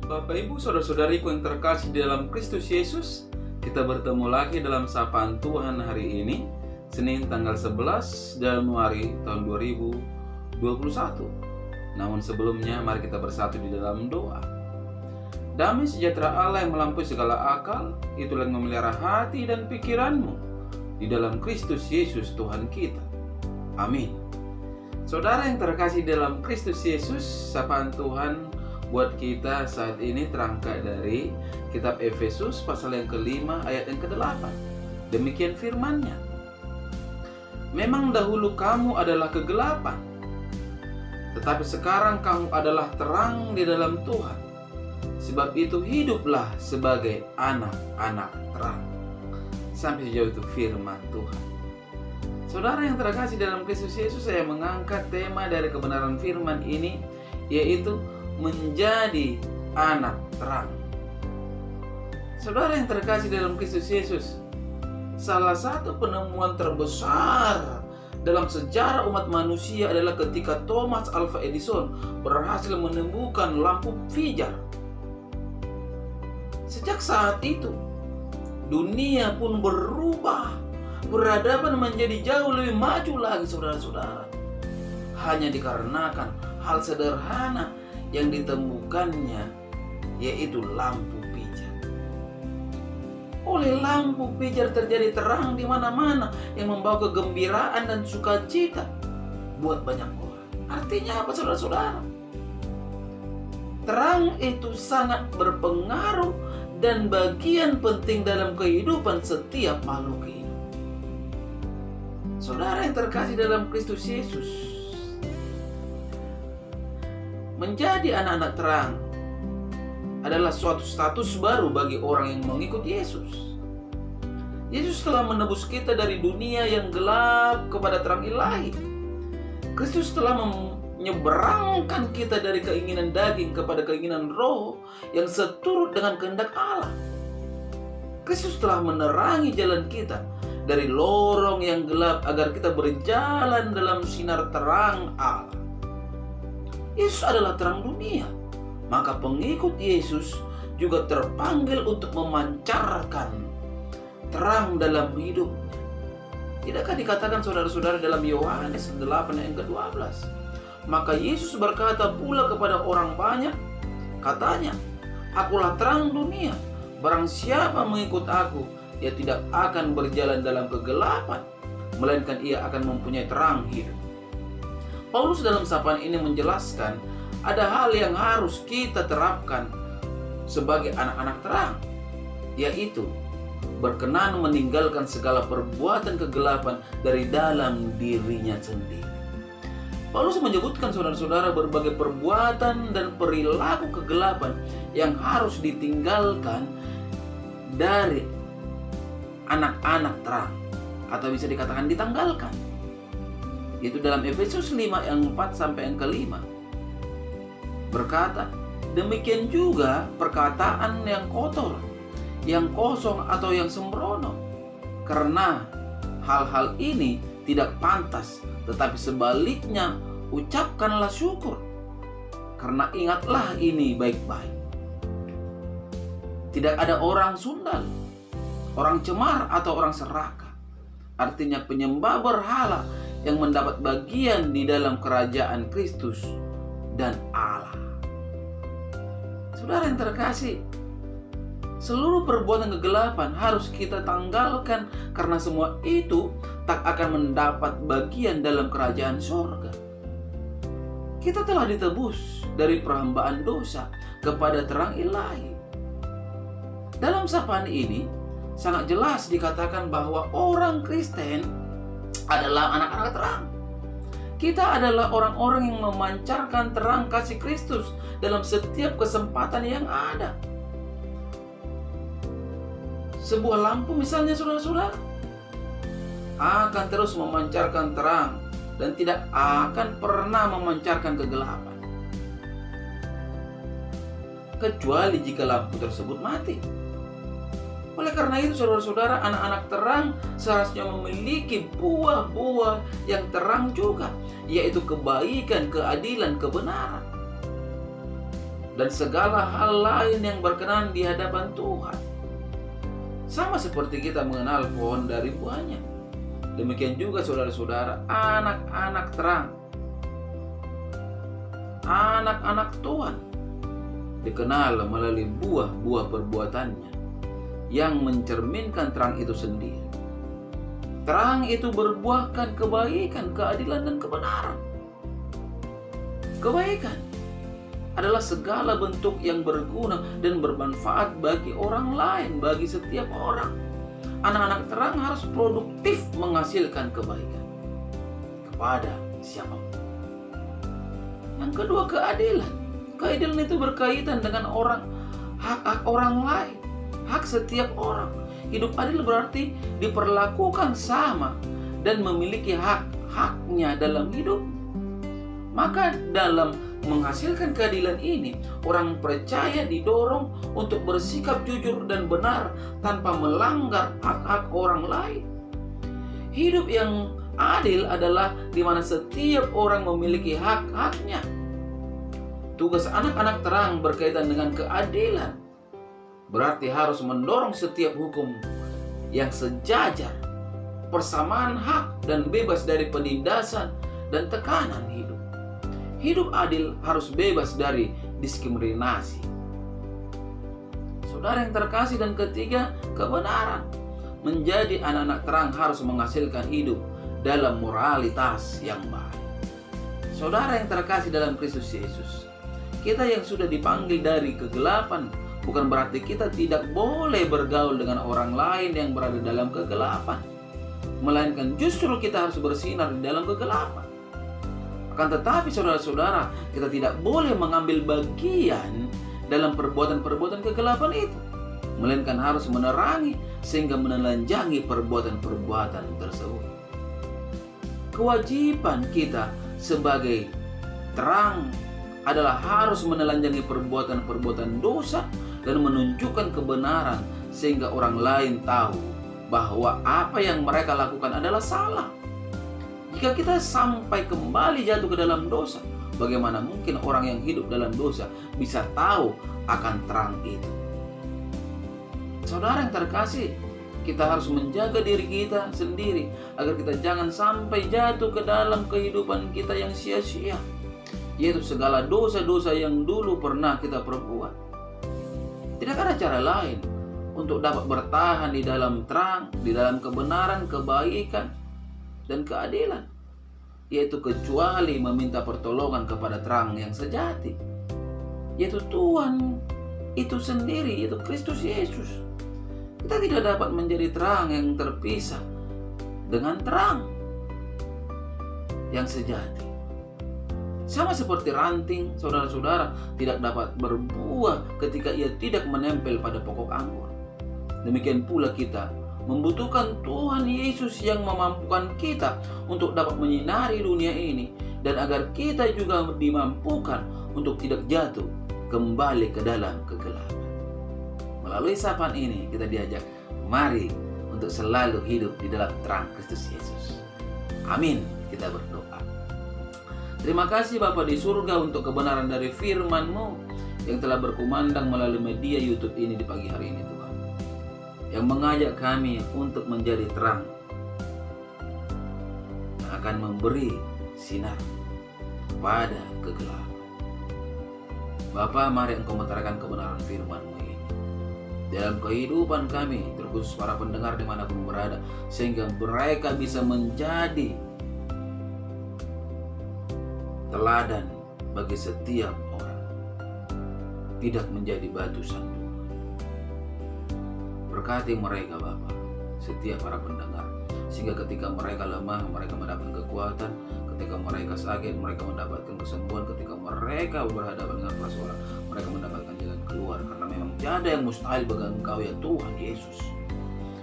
Bapak Ibu saudara-saudariku yang terkasih di dalam Kristus Yesus, kita bertemu lagi dalam sapaan Tuhan hari ini, Senin tanggal 11 Januari tahun 2021. Namun sebelumnya mari kita bersatu di dalam doa. Damai sejahtera Allah yang melampaui segala akal, itulah yang memelihara hati dan pikiranmu di dalam Kristus Yesus Tuhan kita. Amin. Saudara yang terkasih dalam Kristus Yesus, sapaan Tuhan buat kita saat ini terangkat dari kitab Efesus pasal yang ke-5 ayat yang ke-8. Demikian firman-Nya. Memang dahulu kamu adalah kegelapan, tetapi sekarang kamu adalah terang di dalam Tuhan. Sebab itu hiduplah sebagai anak-anak terang. Sampai sejauh itu firman Tuhan. Saudara yang terkasih dalam Kristus Yesus, saya mengangkat tema dari kebenaran firman ini, yaitu menjadi anak terang. Saudara yang terkasih dalam Kristus Yesus, salah satu penemuan terbesar dalam sejarah umat manusia adalah ketika Thomas Alva Edison berhasil menemukan lampu pijar. Sejak saat itu, dunia pun berubah. Peradaban menjadi jauh lebih maju lagi, saudara-saudara. Hanya dikarenakan hal sederhana yang ditemukannya, yaitu lampu pijar. Oleh lampu pijar terjadi terang di mana-mana yang membawa kegembiraan dan sukacita buat banyak orang. Artinya apa, saudara-saudara? Terang itu sangat berpengaruh dan bagian penting dalam kehidupan setiap makhluk hidup. Saudara yang terkasih dalam Kristus Yesus, menjadi anak-anak terang adalah suatu status baru bagi orang yang mengikut Yesus. Yesus telah menebus kita dari dunia yang gelap kepada terang ilahi. Kristus telah menyeberangkan kita dari keinginan daging kepada keinginan roh yang seturut dengan kehendak Allah. Kristus telah menerangi jalan kita dari lorong yang gelap agar kita berjalan dalam sinar terang Allah. Yesus adalah terang dunia, maka pengikut Yesus juga terpanggil untuk memancarkan terang dalam hidupnya. Tidakkah dikatakan saudara-saudara dalam Yohanes 8 ayat ke-12? Maka Yesus berkata pula kepada orang banyak, katanya, "Akulah terang dunia, barang siapa mengikut aku, ia tidak akan berjalan dalam kegelapan, melainkan ia akan mempunyai terang hidup." Paulus dalam sapaan ini menjelaskan ada hal yang harus kita terapkan sebagai anak-anak terang, yaitu berkenan meninggalkan segala perbuatan kegelapan dari dalam dirinya sendiri. Paulus menyebutkan saudara-saudara berbagai perbuatan dan perilaku kegelapan yang harus ditinggalkan dari anak-anak terang, atau bisa dikatakan ditanggalkan. Itu dalam Efesus 5 yang 4 sampai yang ke-5 berkata, demikian juga perkataan yang kotor, yang kosong atau yang sembrono, karena hal-hal ini tidak pantas, tetapi sebaliknya ucapkanlah syukur, karena ingatlah ini baik-baik. Tidak ada orang sundal, orang cemar atau orang serakah, artinya penyembah berhala yang mendapat bagian di dalam kerajaan Kristus dan Allah. Saudara yang terkasih, seluruh perbuatan kegelapan harus kita tanggalkan, karena semua itu tak akan mendapat bagian dalam kerajaan surga. Kita telah ditebus dari perhambaan dosa kepada terang ilahi. Dalam sapaan ini sangat jelas dikatakan bahwa orang Kristen adalah anak-anak terang. Kita adalah orang-orang yang memancarkan terang kasih Kristus dalam setiap kesempatan yang ada. Sebuah lampu misalnya, saudara-saudara, akan terus memancarkan terang dan tidak akan pernah memancarkan kegelapan, kecuali jika lampu tersebut mati. Oleh karena itu, saudara-saudara, anak-anak terang seharusnya memiliki buah-buah yang terang juga, yaitu kebaikan, keadilan, kebenaran. dan segala hal lain yang berkenan di hadapan Tuhan. Sama seperti kita mengenal pohon dari buahnya. Demikian juga saudara-saudara, anak-anak terang, anak-anak Tuhan dikenal melalui buah-buah perbuatannya yang mencerminkan terang itu sendiri. Terang itu berbuahkan kebaikan, keadilan, dan kebenaran. Kebaikan adalah segala bentuk yang berguna dan bermanfaat bagi orang lain, bagi setiap orang. Anak-anak terang harus produktif menghasilkan kebaikan kepada siapapun. Yang kedua, keadilan. Keadilan itu berkaitan dengan hak orang lain, hak setiap orang. Hidup adil berarti diperlakukan sama dan memiliki hak-haknya dalam hidup. Maka dalam menghasilkan keadilan ini, orang percaya didorong untuk bersikap jujur dan benar tanpa melanggar hak-hak orang lain. Hidup yang adil adalah di mana setiap orang memiliki hak-haknya. Tugas anak-anak terang berkaitan dengan keadilan, berarti harus mendorong setiap hukum yang sejajar, persamaan hak, dan bebas dari penindasan dan tekanan hidup. Hidup adil harus bebas dari diskriminasi. Saudara yang terkasih, dan ketiga, kebenaran. Menjadi anak-anak terang harus menghasilkan hidup dalam moralitas yang baik. Saudara yang terkasih dalam Kristus Yesus, kita yang sudah dipanggil dari kegelapan bukan berarti kita tidak boleh bergaul dengan orang lain yang berada dalam kegelapan, melainkan justru kita harus bersinar di dalam kegelapan. Akan tetapi saudara-saudara, kita tidak boleh mengambil bagian dalam perbuatan-perbuatan kegelapan itu, melainkan harus menerangi sehingga menelanjangi perbuatan-perbuatan tersebut. Kewajiban kita sebagai terang adalah harus menelanjangi perbuatan-perbuatan dosa dan menunjukkan kebenaran sehingga orang lain tahu bahwa apa yang mereka lakukan adalah salah. Jika kita sampai kembali jatuh ke dalam dosa, bagaimana mungkin orang yang hidup dalam dosa bisa tahu akan terang itu? Saudara yang terkasih, kita harus menjaga diri kita sendiri agar kita jangan sampai jatuh ke dalam kehidupan kita yang sia-sia, yaitu segala dosa-dosa yang dulu pernah kita perbuat. Tidak ada cara lain untuk dapat bertahan di dalam terang, di dalam kebenaran, kebaikan, dan keadilan, yaitu kecuali meminta pertolongan kepada terang yang sejati, yaitu Tuhan itu sendiri, yaitu Kristus Yesus. Kita tidak dapat menjadi terang yang terpisah dengan terang yang sejati. Sama seperti ranting, saudara-saudara, tidak dapat berbuah ketika ia tidak menempel pada pokok anggur. Demikian pula kita membutuhkan Tuhan Yesus yang memampukan kita untuk dapat menyinari dunia ini, dan agar kita juga dimampukan untuk tidak jatuh kembali ke dalam kegelapan. Melalui sapaan ini kita diajak, mari untuk selalu hidup di dalam terang Kristus Yesus. Amin. Kita berdoa. Terima kasih Bapa di surga untuk kebenaran dari firman-Mu yang telah berkumandang melalui media YouTube ini di pagi hari ini, Tuhan, yang mengajak kami untuk menjadi terang yang akan memberi sinar pada kegelapan. Bapa, mari Engkau menerangkan kebenaran firman-Mu ini dalam kehidupan kami, terkhusus para pendengar dimanapun berada, sehingga mereka bisa menjadi teladan bagi setiap orang, tidak menjadi batu sandungan. Berkati mereka Bapa, setiap para pendengar, sehingga ketika mereka lemah, mereka mendapatkan kekuatan, ketika mereka sakit, mereka mendapatkan kesembuhan, ketika mereka berhadapan dengan persoalan, mereka mendapatkan jalan keluar, karena memang tiada yang mustahil bagi Engkau ya Tuhan Yesus.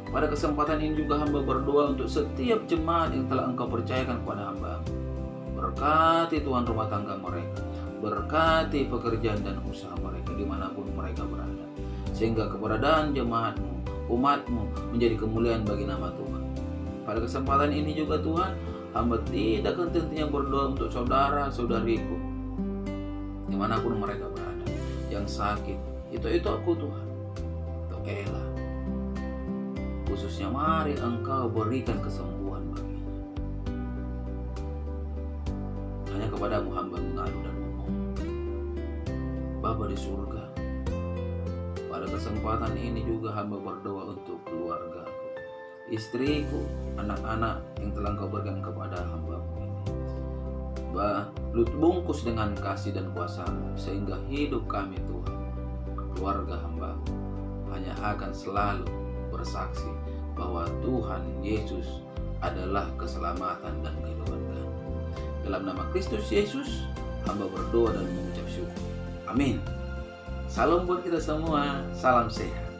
Pada kesempatan ini juga hamba berdoa untuk setiap jemaat yang telah Engkau percayakan kepada hamba. Berkati Tuhan rumah tangga mereka, berkati pekerjaan dan usaha mereka dimanapun mereka berada, sehingga keberadaan jemaat-Mu, umat-Mu menjadi kemuliaan bagi nama Tuhan. Pada kesempatan ini juga Tuhan, hamba tidak henti-hentinya berdoa untuk saudara-saudariku dimanapun mereka berada, yang sakit, itu aku Tuhan. Elah, khususnya mari Engkau berikan kesembuhan baginya. Hanya kepadamu hamba mengadu dan memohon. Bapa di surga, pada kesempatan ini juga hamba berdoa untuk keluargaku, istriku, anak-anak yang telah Engkau berikan kepada hamba-Mu ini. Lu bungkus dengan kasih dan kuasa-Mu, sehingga hidup kami Tuhan, keluarga hamba-Mu, hanya akan selalu bersaksi bahwa Tuhan Yesus adalah keselamatan dan kehidupan kami. Dalam nama Kristus Yesus, hamba berdoa dan mengucap syukur. Amin. Salam buat kita semua. Salam sehat.